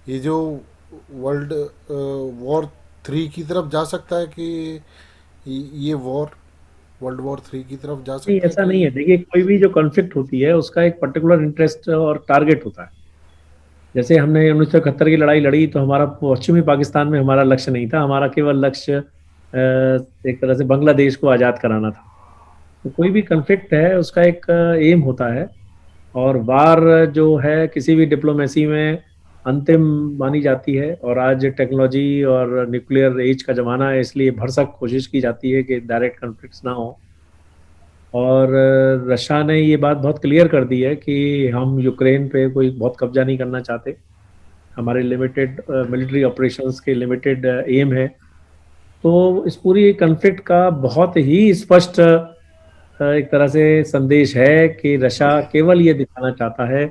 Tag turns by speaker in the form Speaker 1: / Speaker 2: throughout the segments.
Speaker 1: ये जो world war 3 की तरफ जा सकता है कि ये वॉर वर्ल्ड वॉर 3 की तरफ जा
Speaker 2: नहीं,
Speaker 1: सकता है
Speaker 2: ऐसा
Speaker 1: कि?
Speaker 2: नहीं है। देखिए, कोई भी जो कॉन्फ्लिक्ट होती है उसका एक पर्टिकुलर इंटरेस्ट और टारगेट होता है। जैसे हमने 1971 की लड़ाई लड़ी तो हमारा पश्चिमी पाकिस्तान में हमारा लक्ष्य नहीं था, हमारा केवल लक्ष्य एक तरह से बांग्लादेश को आज़ाद कराना था। तो कोई भी कॉन्फ्लिक्ट है उसका एक एम होता है। और वार जो है किसी भी डिप्लोमेसी में अंतिम मानी जाती है। और आज टेक्नोलॉजी और न्यूक्लियर एज का जमाना है, इसलिए भरसक कोशिश की जाती है कि डायरेक्ट कॉन्फ्लिक्ट्स ना हो। और रशिया ने ये बात बहुत क्लियर कर दी है कि हम यूक्रेन पे कोई बहुत कब्जा नहीं करना चाहते। हमारे लिमिटेड मिलिट्री ऑपरेशंस के लिमिटेड एम है। तो इस पूरी कॉन्फ्लिक्ट का बहुत ही स्पष्ट एक तरह से संदेश है कि रशिया केवल ये दिखाना चाहता है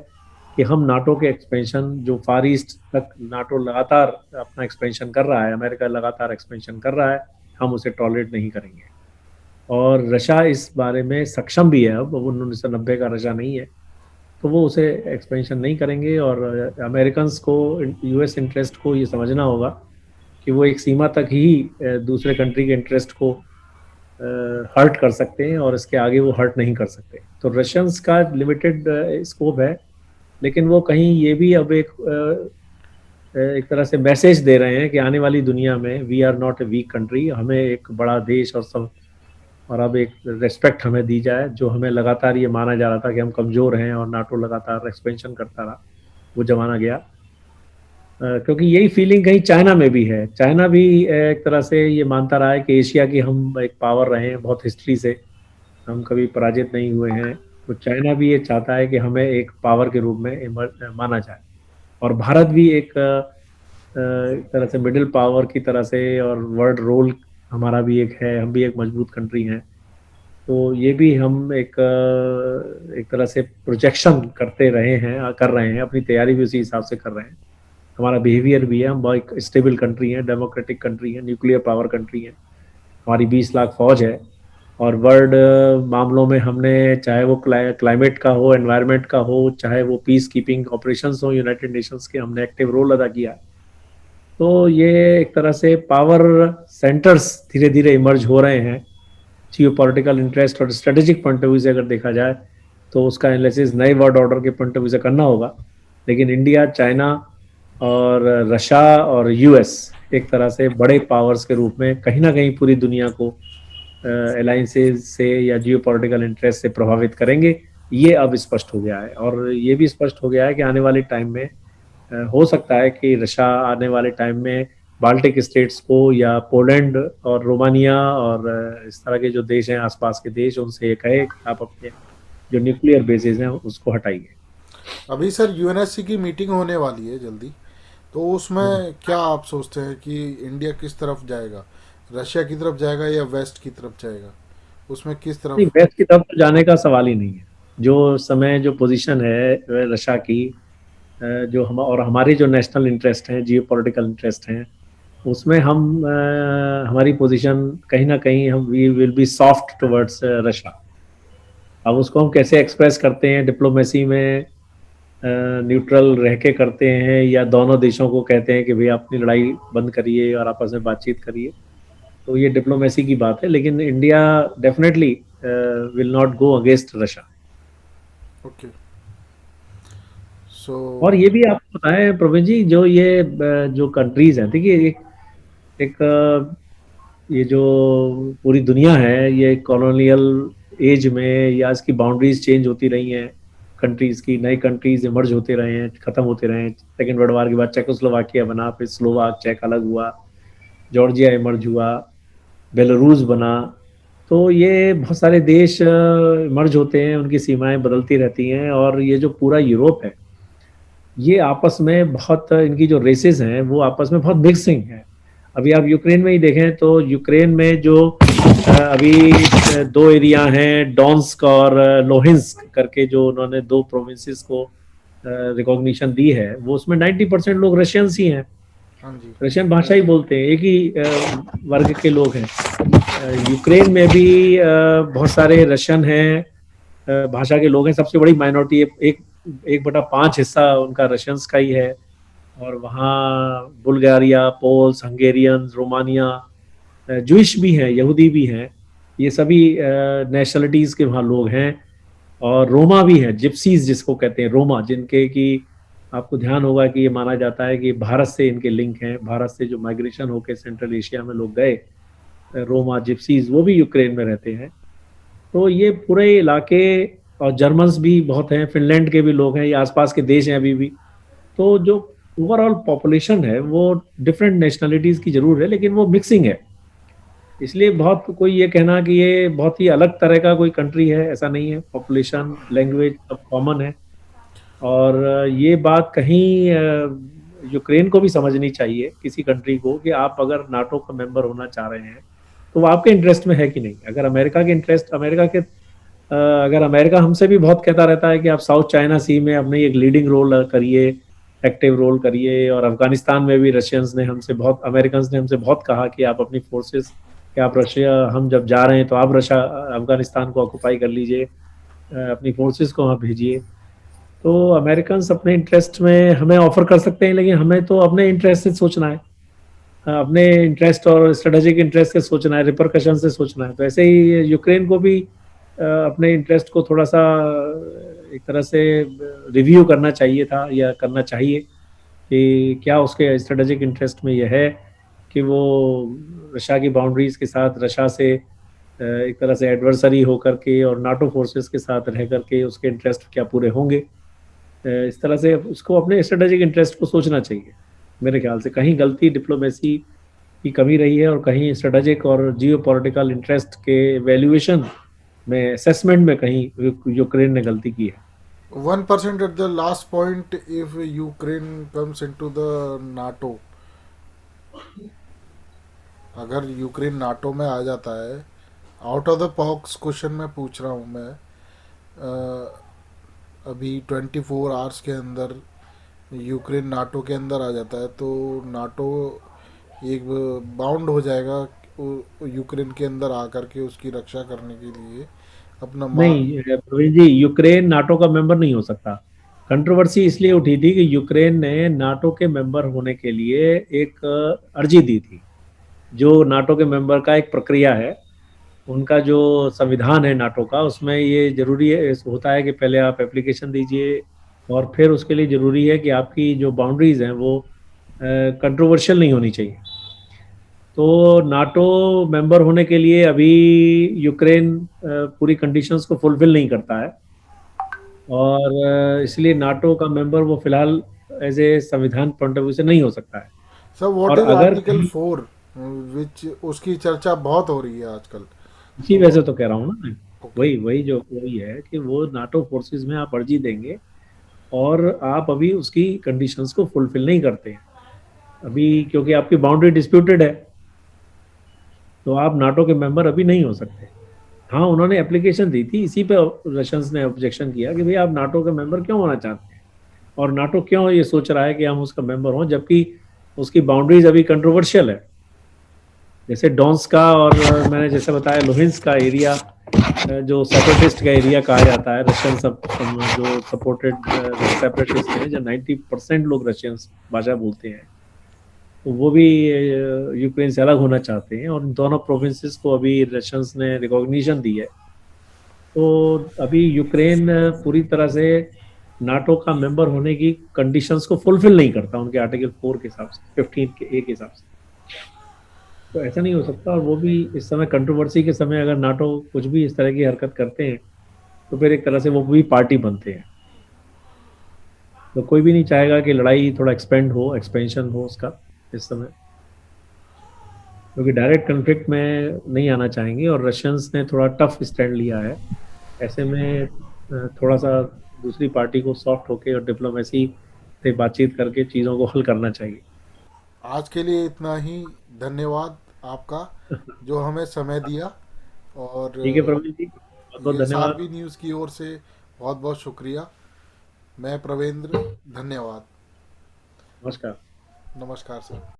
Speaker 2: कि हम नाटो के एक्सपेंशन, जो फार ईस्ट तक नाटो लगातार अपना एक्सपेंशन कर रहा है, अमेरिका लगातार एक्सपेंशन कर रहा है, हम उसे टॉलरेट नहीं करेंगे। और रशिया इस बारे में सक्षम भी है। अब वो 1990 का रशिया नहीं है, तो वो उसे एक्सपेंशन नहीं करेंगे। और अमेरिकन को, यूएस इंटरेस्ट को ये समझना होगा कि वो एक सीमा तक ही दूसरे कंट्री के इंटरेस्ट को हर्ट कर सकते हैं और इसके आगे वो हर्ट नहीं कर सकते। तो रशियंस का लिमिटेड स्कोप है। लेकिन वो कहीं ये भी अब एक तरह से मैसेज दे रहे हैं कि आने वाली दुनिया में we are not a weak country, हमें एक बड़ा देश और सब, और अब एक रेस्पेक्ट हमें दी जाए। जो हमें लगातार ये माना जा रहा था कि हम कमजोर हैं और नाटो लगातार एक्सपेंशन करता रहा, वो जमाना गया। क्योंकि यही फीलिंग कहीं चाइना में भी है। चाइना भी एक तरह से ये मानता रहा है कि एशिया की हम एक पावर रहे हैं बहुत हिस्ट्री से, हम कभी पराजित नहीं हुए हैं। तो चाइना भी ये चाहता है कि हमें एक पावर के रूप में माना जाए। और भारत भी एक तरह से मिडिल पावर की तरह से, और वर्ल्ड रोल हमारा भी एक है, हम भी एक मजबूत कंट्री हैं। तो ये भी हम एक तरह से प्रोजेक्शन करते रहे हैं, कर रहे हैं, अपनी तैयारी भी उसी हिसाब से कर रहे हैं। हमारा बिहेवियर भी है, हम बहुत स्टेबल कंट्री है, डेमोक्रेटिक कंट्री है, न्यूक्लियर पावर कंट्री है। हमारी 20 लाख फौज है। और वर्ल्ड मामलों में हमने, चाहे वो क्लाइमेट का हो, एनवायरनमेंट का हो, चाहे वो पीस कीपिंग ऑपरेशंस हो यूनाइटेड नेशंस के, हमने एक्टिव रोल अदा किया। तो ये एक तरह से पावर सेंटर्स धीरे धीरे इमर्ज हो रहे हैं। जियो पॉलिटिकल इंटरेस्ट और स्ट्रेटेजिक पॉइंट ऑफ व्यू से अगर देखा जाए तो उसका एनालिसिस नए वर्ल्ड ऑर्डर के पॉइंट ऑफ व्यू से करना होगा। लेकिन इंडिया, चाइना और रशिया और यूएस एक तरह से बड़े पावर्स के रूप में कहीं ना कहीं पूरी दुनिया को अलायंसेज से या जियो पॉलिटिकल इंटरेस्ट से प्रभावित करेंगे। ये अब स्पष्ट हो गया है। और ये भी स्पष्ट हो गया है कि आने वाले टाइम में हो सकता है कि रशिया आने वाले टाइम में बाल्टिक स्टेट्स को, या पोलैंड और रोमानिया और इस तरह के जो देश हैं आसपास के देश, उनसे ये कहे कि आप अपने जो न्यूक्लियर बेसिस हैं उसको हटाइए।
Speaker 1: अभी सर यूएनएससी की मीटिंग होने वाली है जल्दी, तो
Speaker 2: हम्म।
Speaker 1: उसमें क्या आप सोचते हैं कि इंडिया किस तरफ जाएगा? रशिया की तरफ जाएगा या वेस्ट की तरफ जाएगा? उसमें किस
Speaker 2: नहीं,
Speaker 1: तरफ?
Speaker 2: वेस्ट की तरफ तो जाने का सवाल ही नहीं है। जो समय, जो पोजीशन है रशिया की, जो हम और हमारी जो नेशनल इंटरेस्ट हैं, जियो पॉलिटिकल इंटरेस्ट हैं, उसमें हम हमारी पोजीशन कहीं ना कहीं, हम we will be soft towards Russia. अब उसको हम कैसे एक्सप्रेस करते हैं डिप्लोमेसी में, न्यूट्रल रह के करते हैं, या दोनों देशों को कहते हैं कि भैया अपनी लड़ाई बंद करिए और आपस में बातचीत करिए, तो ये डिप्लोमेसी की बात है। लेकिन India definitely will not go against Russia.
Speaker 1: Okay. So
Speaker 2: और ये भी आपको बताएं प्रवीण जी, जो ये जो कंट्रीज हैं, देखिए एक ये जो पूरी दुनिया है, ये कॉलोनियल एज में, या इसकी बाउंड्रीज चेंज होती रही हैं, कंट्रीज की नई कंट्रीज इमर्ज होते रहे हैं, खत्म होते रहे हैं। सेकेंड वर्ल्ड वार के बाद चेकोस्लोवाकिया बना, फिर स्लोवाक चेक अलग हुआ, जॉर्जिया इमर्ज हुआ, बेलारूस बना। तो ये बहुत सारे देश इमर्ज होते हैं, उनकी सीमाएं बदलती रहती हैं। और ये जो पूरा यूरोप है, ये आपस में बहुत, इनकी जो रेसेस हैं वो आपस में बहुत मिक्सिंग है। अभी आप यूक्रेन में ही देखें तो यूक्रेन में जो अभी दो एरिया हैं, डोंस्क और लोहिंस्क करके, जो उन्होंने दो प्रोविंसेस को रिकॉग्निशन दी है, वो उसमें 90% लोग रशियंस ही हैं।
Speaker 1: हाँ जी।
Speaker 2: रशियन भाषा ही बोलते हैं, एक ही वर्ग के लोग हैं। यूक्रेन में भी बहुत सारे रशियन हैं, भाषा के लोग हैं। सबसे बड़ी माइनॉरिटी एक 1/5 हिस्सा उनका रशियंस का ही है। और वहाँ Bulgaria, Poles, Hungarians, Romania, Jewish भी हैं, यहूदी भी हैं, ये सभी नेशनलिटीज़ के वहाँ लोग हैं। और रोमा भी हैं, जिप्सीज जिसको कहते हैं, रोमा, जिनके कि आपको ध्यान होगा कि ये माना जाता है कि भारत से इनके लिंक हैं, भारत से जो माइग्रेशन होकर सेंट्रल एशिया में लोग गए, रोमा जिप्सीज, वो भी यूक्रेन में रहते हैं। तो ये पूरे इलाके, और जर्मन्स भी बहुत हैं, फिनलैंड के भी लोग हैं, ये आसपास के देश हैं अभी भी। तो जो ओवरऑल पॉपुलेशन है वो डिफरेंट नेशनलिटीज की जरूर है, लेकिन वो मिक्सिंग है। इसलिए बहुत कोई ये कहना कि ये बहुत ही अलग तरह का कोई कंट्री है, ऐसा नहीं है। पॉपुलेशन, लैंग्वेज सब कॉमन है। और ये बात कहीं यूक्रेन को भी समझनी चाहिए, किसी कंट्री को, कि आप अगर नाटो का मेंबर होना चाह रहे हैं तो वो आपके इंटरेस्ट में है कि नहीं। अगर अमेरिका के इंटरेस्ट, अगर अमेरिका हमसे भी बहुत कहता रहता है कि आप साउथ चाइना सी में अपने एक लीडिंग रोल करिए, एक्टिव रोल करिए, और अफगानिस्तान में भी रशियंस ने हमसे बहुत, अमेरिकन ने हमसे बहुत कहा कि आप अपनी फोर्सेस, कि आप रशिया, हम जब जा रहे हैं तो आप रशिया, अफगानिस्तान को ऑक्युपाई कर लीजिए, अपनी फोर्सेस को वहाँ भेजिए। तो अमेरिकन अपने इंटरेस्ट में हमें ऑफर कर सकते हैं, लेकिन हमें तो अपने इंटरेस्ट से सोचना है, अपने इंटरेस्ट और स्ट्रेटेजिक इंटरेस्ट से सोचना है, रिपरकशन से सोचना है। तो ऐसे ही यूक्रेन को भी अपने इंटरेस्ट को थोड़ा सा एक तरह से रिव्यू करना चाहिए था, या करना चाहिए, कि क्या उसके स्ट्रेटेजिक इंटरेस्ट में यह है कि वो रशिया की बाउंड्रीज के साथ, रशिया से एक तरह से एडवर्सरी होकर के और नाटो फोर्सेस के साथ रह करके उसके इंटरेस्ट क्या पूरे होंगे। इस तरह से उसको अपने स्ट्रेटेजिक इंटरेस्ट को सोचना चाहिए। मेरे ख्याल से कहीं गलती डिप्लोमेसी की कमी रही है, और कहीं स्ट्रेटेजिक और जियो पॉलिटिकल इंटरेस्ट के वैल्यूएशन में, असेसमेंट में कहीं यूक्रेन ने गलती की है।
Speaker 1: 1% at the last point if Ukraine comes into the NATO. अगर यूक्रेन नाटो में आ जाता है, out of the box question मैं पूछ रहा हूँ मैं, अभी 24 आवर्स के अंदर यूक्रेन नाटो के अंदर आ जाता है तो नाटो एक बाउंड हो जाएगा यूक्रेन के अंदर आकर के उसकी रक्षा करने के लिए अपना
Speaker 2: नहीं प्रवीण जी, यूक्रेन नाटो का मेंबर नहीं हो सकता। कंट्रोवर्सी इसलिए उठी थी कि यूक्रेन ने नाटो के मेंबर होने के लिए एक अर्जी दी थी। जो नाटो के मेंबर का एक प्रक्रिया है, उनका जो संविधान है नाटो का, उसमें ये जरूरी है, होता है कि पहले आप एप्लीकेशन दीजिए, और फिर उसके लिए जरूरी है कि आपकी जो बाउंड्रीज हैं वो कंट्रोवर्शियल नहीं होनी चाहिए। तो नाटो मेंबर होने के लिए अभी यूक्रेन पूरी कंडीशंस को फुलफिल नहीं करता है, और इसलिए नाटो का मेंबर वो फिलहाल एज ए संविधान पॉइंट ऑफ व्यू से नहीं हो सकता है।
Speaker 1: सर व्हाट
Speaker 2: और
Speaker 1: इज
Speaker 2: अगर
Speaker 1: आर्टिकल
Speaker 2: कहीं,
Speaker 1: 4 विच उसकी चर्चा बहुत हो रही है आजकल।
Speaker 2: इसी
Speaker 1: तो
Speaker 2: वजह से तो कह रहा हूँ ना मैं,
Speaker 1: ओके।
Speaker 2: वही है कि वो नाटो फोर्सेस में आप अर्जी देंगे, और आप अभी उसकी कंडीशंस को फुलफिल नहीं करते हैं अभी, क्योंकि आपकी बाउंड्री डिस्प्यूटेड है, तो आप नाटो के मेंबर अभी नहीं हो सकते। हाँ, उन्होंने एप्लीकेशन दी थी, इसी पे रशियंस ने ऑब्जेक्शन किया कि भाई आप नाटो के मेंबर क्यों होना चाहते हैं, और नाटो क्यों ये सोच रहा है कि हम उसका मेंबर हों, जबकि उसकी बाउंड्रीज अभी कंट्रोवर्शियल है। जैसे डोंस का, और मैंने जैसे बताया लुहिंस्क का एरिया, जो सेपरेटिस्ट का एरिया कहा जाता है, रशियन जो सपोर्टेड सेपरेटिस्ट हैं, जो 90% लोग रशियन भाषा बोलते हैं, तो वो भी यूक्रेन से अलग होना चाहते हैं, और दोनों प्रोविंसेस को अभी रशियंस ने रिकॉग्निशन दी है। तो अभी यूक्रेन पूरी तरह से नाटो का मेंबर होने की कंडीशंस को फुलफिल नहीं करता, उनके आर्टिकल 4 के हिसाब से, 15 के ए के हिसाब से। तो ऐसा नहीं हो सकता। और वो भी इस समय कंट्रोवर्सी के समय अगर नाटो कुछ भी इस तरह की हरकत करते हैं, तो फिर एक तरह से वो भी पार्टी बनते हैं। तो कोई भी नहीं चाहेगा कि लड़ाई थोड़ा एक्सपेंशन हो उसका इस समय, क्योंकि डायरेक्ट कन्फ्लिक्ट में नहीं आना चाहेंगे, और रशियंस ने थोड़ा टफ स्टैंड लिया है। ऐसे में थोड़ा सा दूसरी पार्टी को सॉफ्ट होके और डिप्लोमेसी से बातचीत करके चीज़ों को हल करना चाहिए।
Speaker 1: आज के लिए इतना ही। धन्यवाद आपका जो हमें समय दिया। और
Speaker 2: ठीक है प्रवीण जी, बहुत बहुत
Speaker 1: ये
Speaker 2: धन्यवाद।
Speaker 1: सारवी न्यूज़ की ओर से बहुत बहुत शुक्रिया। मैं प्रवेंद्र, धन्यवाद।
Speaker 2: नमस्कार।
Speaker 1: नमस्कार सर।